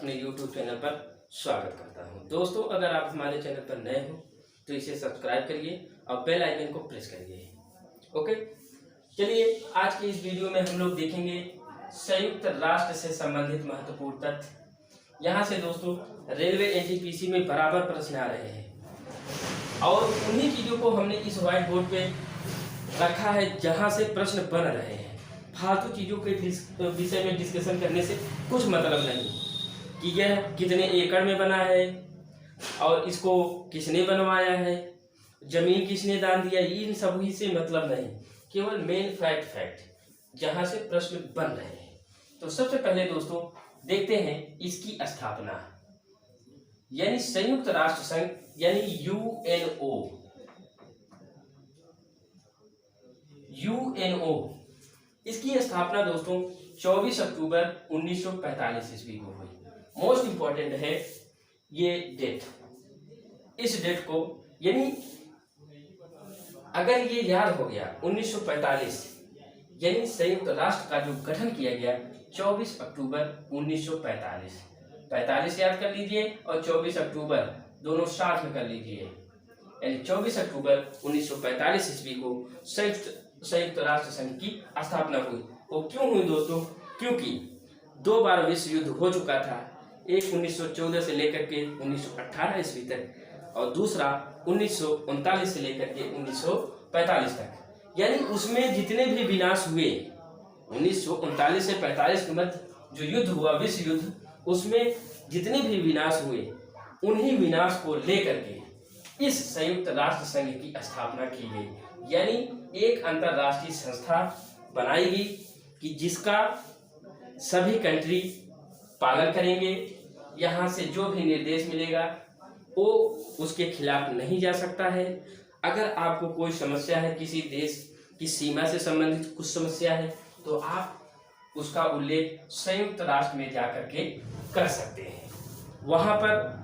अपने YouTube channel पर स्वागत करता हूं। दोस्तों, अगर आप हमारे चैनल पर नए हो तो इसे सब्सक्राइब करिए और बेल आइकन को प्रेस करिए। ओके, चलिए आज की इस वीडियो में हम लोग देखेंगे संयुक्त राष्ट्र से संबंधित महत्वपूर्ण तथ्य। यहाँ से दोस्तों रेलवे एनटीपीसी में बराबर प्रश्न आ रहे हैं और उन्हीं चीज़ों को हमने इस व्हाइट बोर्ड पे रखा है जहाँ से प्रश्न बन रहे हैं। फालतू चीज़ों के विषय में डिस्कशन करने से कुछ मतलब नहीं कि यह कितने एकड़ में बना है और इसको किसने बनवाया है, जमीन किसने दान दिया, इन सभी से मतलब नहीं, केवल मेन फैक्ट जहाँ से प्रश्न बन रहे हैं। तो सबसे पहले दोस्तों देखते हैं इसकी स्थापना, यानी संयुक्त राष्ट्र संघ यानी यूएनओ इसकी स्थापना दोस्तों 24 अक्टूबर 1945 ईस्वी को हुई। मोस्ट इंपॉर्टेंट है ये डेट। इस डेट को यानी अगर ये याद हो गया 1945 यानी संयुक्त राष्ट्र का जो गठन किया गया 24 अक्टूबर 1945, 45 याद कर लीजिए और 24 अक्टूबर दोनों साथ में कर लीजिए, यानी 24 अक्टूबर 1945 ईस्वी को संयुक्त राष्ट्र संघ की स्थापना हुई। वो क्यों हुई दोस्तों? क्योंकि 2 बार विश्व युद्ध हो चुका था, एक 1914 से लेकर के 1918 ईस्वी तक और दूसरा 1939 से लेकर के 1945 तक। यानी उसमें जितने भी विनाश हुए 1939 से 45 के मध्य जो युद्ध हुआ विश्व युद्ध, उसमें जितने भी विनाश हुए उन्हीं विनाश को लेकर के इस संयुक्त राष्ट्र संघ की स्थापना की गई। यानी एक अंतरराष्ट्रीय संस्था बनाई गई कि जिसका सभी कंट्री पालन करेंगे। यहाँ से जो भी निर्देश मिलेगा वो उसके खिलाफ नहीं जा सकता है। अगर आपको कोई समस्या है, किसी देश की सीमा से संबंधित कुछ समस्या है, तो आप उसका उल्लेख संयुक्त राष्ट्र में जाकर के कर सकते हैं। वहाँ पर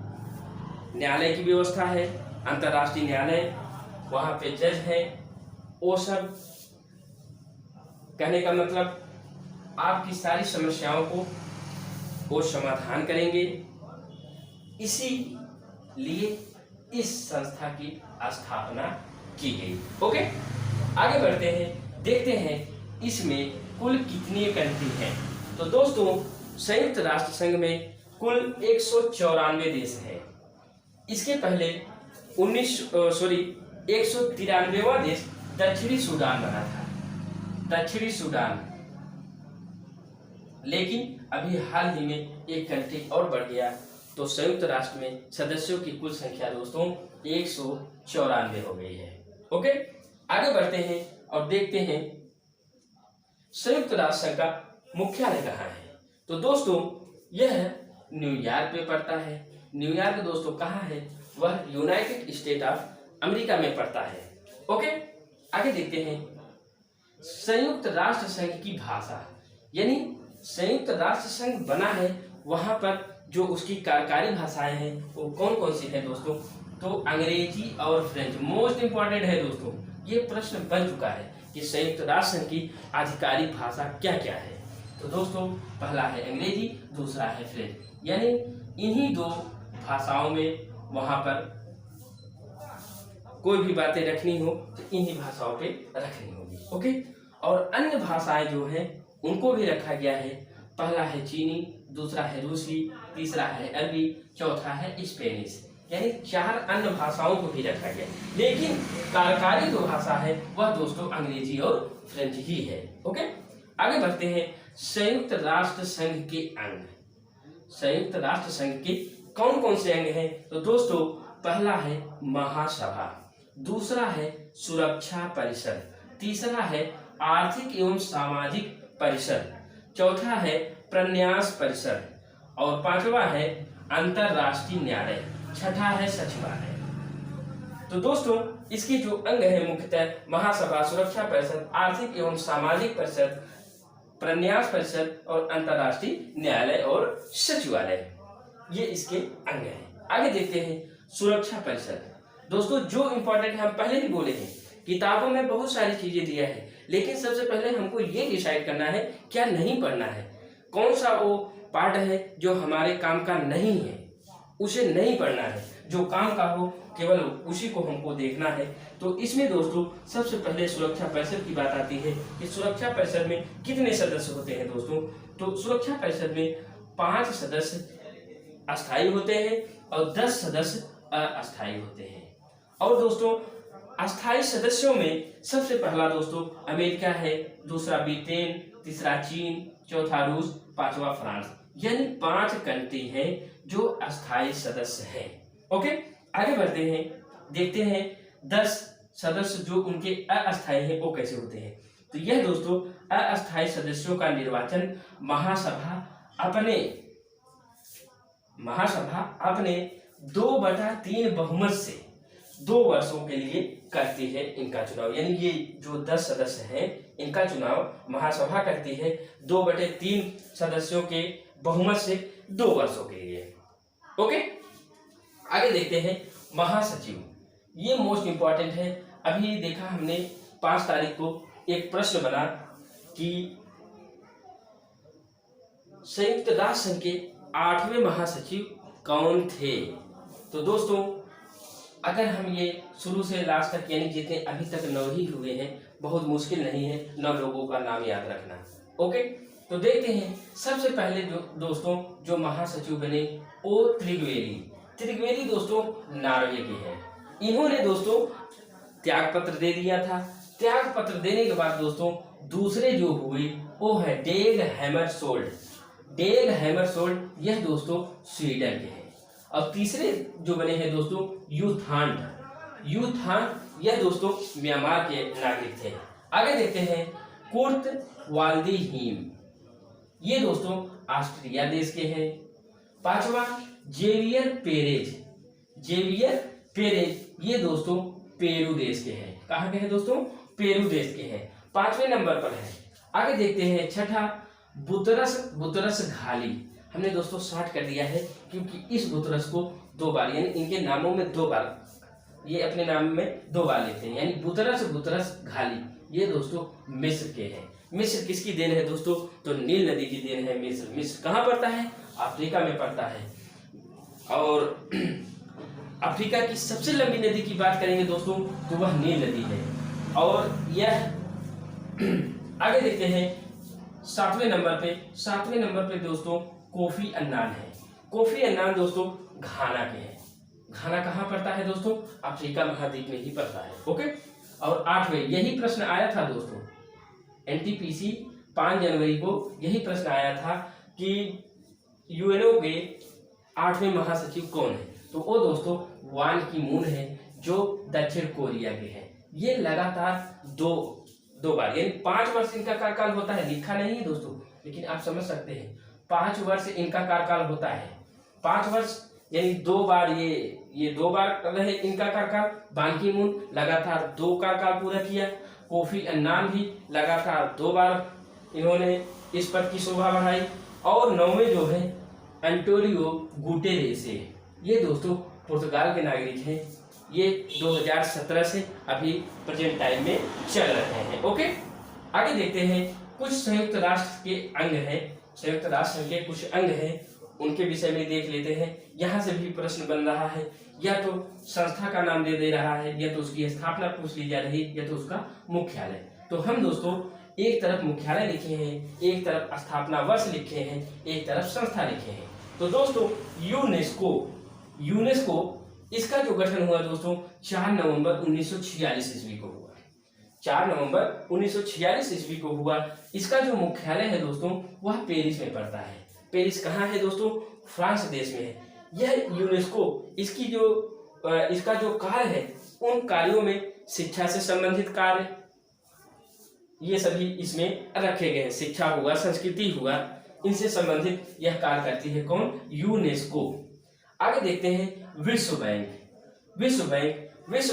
न्यायालय की व्यवस्था है, अंतर्राष्ट्रीय न्यायालय, वहाँ पे जज है। वो सब कहने का मतलब आपकी सारी समस्याओं को वो समाधान करेंगे। इसीलिए इस संस्था की स्थापना की गई। ओके, आगे बढ़ते हैं, देखते हैं इसमें कुल कितनी कंट्री हैं। तो दोस्तों संयुक्त राष्ट्र संघ में कुल 194 देश हैं। इसके पहले 193वां देश दक्षिणी सूडान बना था, दक्षिणी सूडान, लेकिन अभी हाल ही में एक कंट्री और बढ़ गया। तो संयुक्त राष्ट्र में सदस्यों की कुल संख्या दोस्तों 194 हो गई है। ओके, आगे बढ़ते हैं और देखते हैं संयुक्त राष्ट्र संघ का मुख्यालय कहाँ है। तो दोस्तों यह न्यूयॉर्क में पड़ता है। न्यूयॉर्क दोस्तों कहाँ है? वह यूनाइटेड स्टेट ऑफ अमेरिका में पड़ता है। ओके, आगे देखते हैं संयुक्त राष्ट्र संघ की भाषा, यानी संयुक्त राष्ट्र संघ बना है वहां पर जो उसकी कार्यकारी भाषाएं हैं वो कौन कौन सी है दोस्तों? तो अंग्रेजी और फ्रेंच मोस्ट इंपॉर्टेंट है दोस्तों। ये प्रश्न बन चुका है कि संयुक्त राष्ट्र संघ की आधिकारिक भाषा क्या क्या है। तो दोस्तों पहला है अंग्रेजी, दूसरा है फ्रेंच, यानी इन्हीं 2 भाषाओं में वहां पर कोई भी बातें रखनी हो तो इन्हीं भाषाओं पे रखनी होगी। ओके, और अन्य भाषाएं जो हैं उनको भी रखा गया है। पहला है चीनी, दूसरा है रूसी, तीसरा है अरबी, चौथा है स्पेनिश, यानी 4 अन्य भाषाओं को भी रखा गया। लेकिन कार्यकारी जो भाषा है वह दोस्तों अंग्रेजी और फ्रेंच ही है। ओके, आगे बढ़ते हैं संयुक्त राष्ट्र संघ के अंग। संयुक्त राष्ट्र संघ के कौन कौन से अंग हैं? तो दोस्तों पहला है महासभा, दूसरा है सुरक्षा परिषद, तीसरा है आर्थिक एवं सामाजिक परिषद, चौथा है प्रन्यास परिषद और 5वां है अंतरराष्ट्रीय न्यायालय, छठा है सचिवालय। तो दोस्तों इसके जो अंग है मुख्यतः महासभा, सुरक्षा परिषद, आर्थिक एवं सामाजिक परिषद, प्रन्यास परिषद और अंतरराष्ट्रीय न्यायालय और सचिवालय, ये इसके अंग हैं। आगे देखते हैं सुरक्षा परिषद। दोस्तों जो इम्पोर्टेंट है हम पहले भी बोले हैं, किताबों में बहुत सारी चीजें दिया है, लेकिन सबसे पहले हमको ये डिसाइड करना है क्या नहीं पढ़ना है, कौन सा वो पार्ट है जो हमारे काम का नहीं है उसे नहीं पढ़ना है, जो काम का हो केवल उसी को हमको देखना है। तो इसमें दोस्तों सबसे पहले सुरक्षा परिषद की बात आती है कि सुरक्षा परिषद में कितने सदस्य होते हैं दोस्तों। तो सुरक्षा परिषद में 5 सदस्य अस्थायी होते हैं और 10 सदस्य अस्थायी होते हैं। और दोस्तों अस्थायी सदस्यों में सबसे पहला दोस्तों अमेरिका है, दूसरा ब्रिटेन, तीसरा चीन, चौथा रूस, पांचवा फ्रांस, यानी 5 कंट्री हैं जो अस्थायी सदस्य हैं। ओके, आगे बढ़ते हैं, देखते हैं 10 सदस्य जो उनके अस्थायी हैं वो कैसे होते हैं। तो यह दोस्तों अस्थायी सदस्यों का निर्वाचन महासभा अपने 2/3 बहुमत से 2 वर्षों के लिए करती है इनका चुनाव। यानी ये जो 10 सदस्य हैं इनका चुनाव महासभा करती है 2/3 सदस्यों के बहुमत से 2 वर्षों के लिए। ओके, आगे देखते हैं महासचिव। ये मोस्ट इंपॉर्टेंट है। अभी देखा हमने 5 तारीख को एक प्रश्न बना कि संयुक्त राष्ट्र संघ के 8वें महासचिव कौन थे। तो दोस्तों अगर हम ये शुरू से लास्ट तक यानी जितने अभी तक 9 ही हुए हैं, बहुत मुश्किल नहीं है 9 लोगों का नाम याद रखना। ओके, तो देखते हैं सबसे पहले दोस्तों जो महासचिव बने वो त्रिगवेली दोस्तों नॉर्वे के हैं। इन्होंने दोस्तों त्याग पत्र दे दिया था। त्याग पत्र देने के बाद दोस्तों दूसरे जो हुए वो है डेग हैमरशोल्ड, यह दोस्तों स्वीडन के हैं। अब तीसरे जो बने हैं दोस्तों यूथान, यह दोस्तों म्यांमार के नागरिक थे। आगे देखते हैं कुर्ट वाल्डीहीम, ये दोस्तों ऑस्ट्रिया देश के हैं। 5वां जेवियर पेरेज, ये दोस्तों पेरू देश के हैं। कहाँ के हैं दोस्तों? पेरू देश के हैं, 5वें नंबर पर है। आगे देखते हैं छठा बुतरस घाली, हमने दोस्तों शॉर्ट कर दिया है क्योंकि इस बुतरस को 2 बार यानी इनके नामों में 2 बार, ये अपने नाम में 2 बार लेते हैं, यानी बुतरस घाली, ये दोस्तों मिस्र के हैं। मिस्र किसकी देन है दोस्तों? तो नील नदी की देन है मिस्र। मिस्र कहाँ पड़ता है? अफ्रीका में पड़ता है। और अफ्रीका की सबसे लंबी नदी की बात करेंगे दोस्तों तो वह नील नदी है। और यह आगे देखते हैं 7वें नंबर पे दोस्तों कोफी अन्नान है। कोफी अन्नान दोस्तों घाना के हैं। घाना कहाँ पड़ता है दोस्तों? अफ्रीका महाद्वीप में ही पड़ता है। ओके, और 8वें, यही प्रश्न आया था दोस्तों एनटीपीसी 5 जनवरी को यही प्रश्न आया था कि यूएनओ के 8वें महासचिव कौन है। तो वो दोस्तों वान की मून है जो दक्षिण कोरिया के हैं। ये लगातार दो बार यानी 5 वर्ष इनका कार्यकाल होता है, लिखा नहीं है दोस्तों लेकिन आप समझ सकते हैं 5 वर्ष इनका कार्यकाल होता है। 5 वर्ष यानी 2 बार ये 2 बार रहे इनका कार्यकाल। बान की मून लगातार 2 कार्यकाल पूरा किया। कोफी अन्नान भी लगातार 2 बार इन्होंने इस पद की शोभा बढ़ाई। और 9वें जो है एंटोनियो गुटेरेस, ये दोस्तों पुर्तगाल के नागरिक हैं। ये 2017 से अभी प्रेजेंट टाइम में चल रहे हैं। ओके, आगे देखते हैं कुछ संयुक्त राष्ट्र के अंग हैं, संयुक्त राष्ट्र के कुछ अंग हैं, उनके विषय में देख लेते हैं। यहाँ से भी प्रश्न बन रहा है, या तो संस्था का नाम दे रहा है, या तो उसकी स्थापना पूछ ली जा रही है, या तो उसका मुख्यालय। तो हम दोस्तों एक तरफ मुख्यालय लिखे हैं, एक तरफ स्थापना वर्ष लिखे हैं, एक तरफ संस्था लिखे हैं। तो दोस्तों यूनेस्को इसका जो गठन हुआ दोस्तों 4 नवंबर 1946 ईस्वी को हुआ। 4 नवंबर 1946 ईस्वी को हुआ। इसका जो मुख्यालय है दोस्तों वह पेरिस में पड़ता है। पेरिस कहाँ है दोस्तों? फ्रांस देश में है। यह यूनेस्को इसका जो कार्य है उन कार्यों में शिक्षा से संबंधित कार्य ये सभी इसमें रखे गए हैं। शिक्षा हुआ, संस्कृति हुआ, इनसे संबंधित यह कार्य करती है कौन? यूनेस्को। आगे देखते हैं विश्व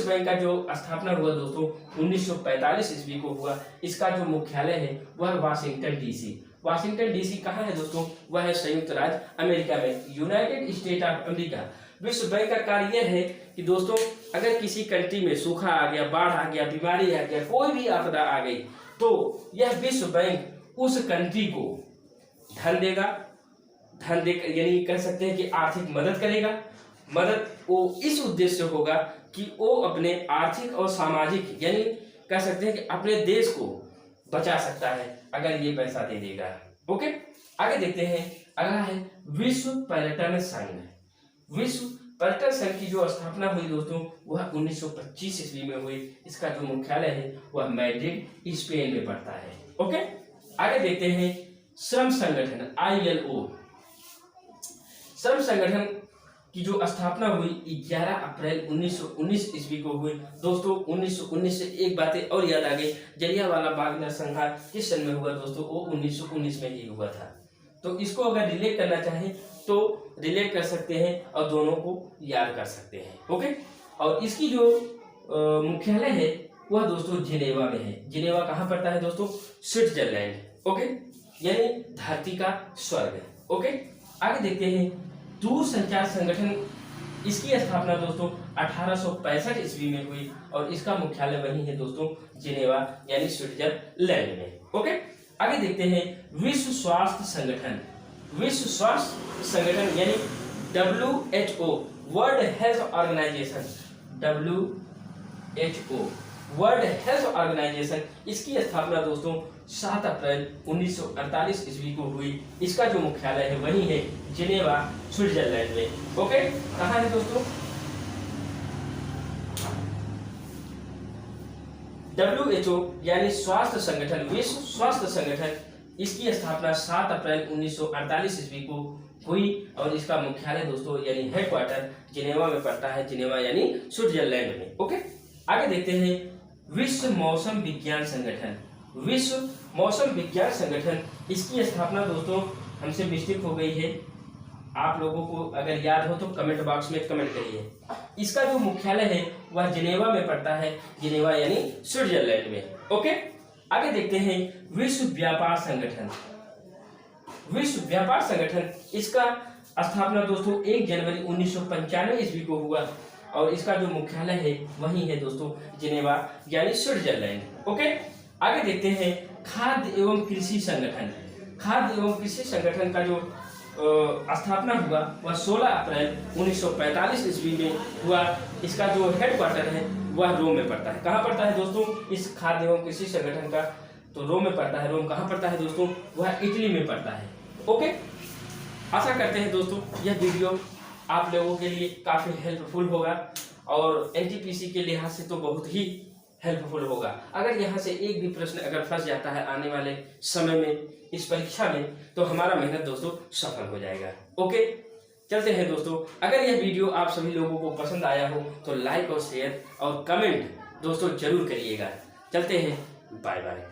बैंक का जो स्थापना हुआ दोस्तों 1945 ईस्वी को हुआ। इसका जो मुख्यालय है वह वाशिंगटन डीसी कहाँ है दोस्तों? वह है संयुक्त राज्य अमेरिका में, यूनाइटेड स्टेट ऑफ अमेरिका। विश्व बैंक का कार्य यह है कि दोस्तों अगर किसी कंट्री में सूखा आ गया, बाढ़ आ गया, बीमारी आ गया, कोई भी आपदा आ गई तो यह विश्व बैंक उस कंट्री को धन देगा, धन दे, यानी कह सकते हैं कि आर्थिक मदद करेगा। मदद वो इस उद्देश्य से होगा कि वो अपने आर्थिक और सामाजिक, यानी कह सकते हैं कि अपने देश को बचा सकता है अगर ये पैसा दे देगा। ओके, आगे देखते हैं। अगला है विश्व पर्यटन संघ। विश्व पर्यटन संघ की जो स्थापना हुई दोस्तों वह 1925 ईस्वी में हुई। इसका जो मुख्यालय है वह मैड्रिड स्पेन में पड़ता है। ओके, आगे देखते हैं श्रम संगठन ILO। श्रम संगठन की जो स्थापना हुई 11 अप्रैल 1919 ईस्वी को हुई। दोस्तों 1919 से एक बातें और याद आ गई, जलियांवाला बाग नरसंहार किस सन में हुआ दोस्तों? वो 1919 में ही हुआ था। तो इसको अगर रिलेट करना चाहें तो रिलेट कर सकते हैं और दोनों को याद कर सकते हैं। ओके, और इसकी जो मुख्यालय है वह दोस्तों जिनेवा में है। जिनेवा कहाँ पड़ता है दोस्तों? स्विट्जरलैंड। ओके, यानी धरती का स्वर्ग। ओके, आगे देखते हैं दूरसंचार संगठन। इसकी स्थापना दोस्तों 1865 ईस्वी में हुई और इसका मुख्यालय वही है दोस्तों जिनेवा यानी स्विट्जरलैंड में। ओके, आगे देखते हैं विश्व स्वास्थ्य संगठन। विश्व स्वास्थ्य संगठन यानी WHO world health organisation. WHO world health organisation, इसकी स्थापना दोस्तों 7 अप्रैल 1948 ईस्वी को हुई। इसका जो मुख्यालय है वही है जिनेवा स्विट्जरलैंड में। ओके, कहाँ है दोस्तों? WHO यानी स्वास्थ्य संगठन, विश्व स्वास्थ्य संगठन, इसकी स्थापना 7 अप्रैल 1948 ईस्वी को हुई और इसका मुख्यालय दोस्तों यानी हेडक्वार्टर जिनेवा में पड़ता है। जिनेवा यानी स्विट्जरलैंड में। ओके, आगे देखते हैं विश्व मौसम विज्ञान संगठन। विश्व मौसम विज्ञान संगठन, इसकी स्थापना दोस्तों हमसे मिस्टेक हो गई है, आप लोगों को अगर याद हो तो कमेंट बॉक्स में कमेंट करिए। इसका जो मुख्यालय है वह जिनेवा में पड़ता है। जिनेवा यानी स्विट्जरलैंड में। ओके, आगे देखते हैं विश्व व्यापार संगठन। विश्व व्यापार संगठन, इसका स्थापना दोस्तों 1 जनवरी 1995 ईस्वी को हुआ और इसका जो मुख्यालय है वही है दोस्तों जिनेवा यानी स्विट्जरलैंड। ओके, आगे देखते हैं खाद्य एवं कृषि संगठन। खाद्य एवं कृषि संगठन का जो स्थापना हुआ वह 16 अप्रैल 1945 ईस्वी में हुआ। इसका जो हेडक्वार्टर है वह रोम में पड़ता है। कहाँ पड़ता है दोस्तों इस खाद्य एवं कृषि संगठन का? तो रोम में पड़ता है। रोम कहाँ पड़ता है दोस्तों? वह इटली में पड़ता है। ओके, आशा करते हैं दोस्तों यह वीडियो आप लोगों के लिए काफ़ी हेल्पफुल होगा और NTPC के लिहाज से तो बहुत ही हेल्पफुल होगा। अगर यहाँ से एक भी प्रश्न अगर फंस जाता है आने वाले समय में इस परीक्षा में तो हमारा मेहनत दोस्तों सफल हो जाएगा। ओके, चलते हैं दोस्तों। अगर यह वीडियो आप सभी लोगों को पसंद आया हो तो लाइक और शेयर और कमेंट दोस्तों जरूर करिएगा। चलते हैं, बाय बाय।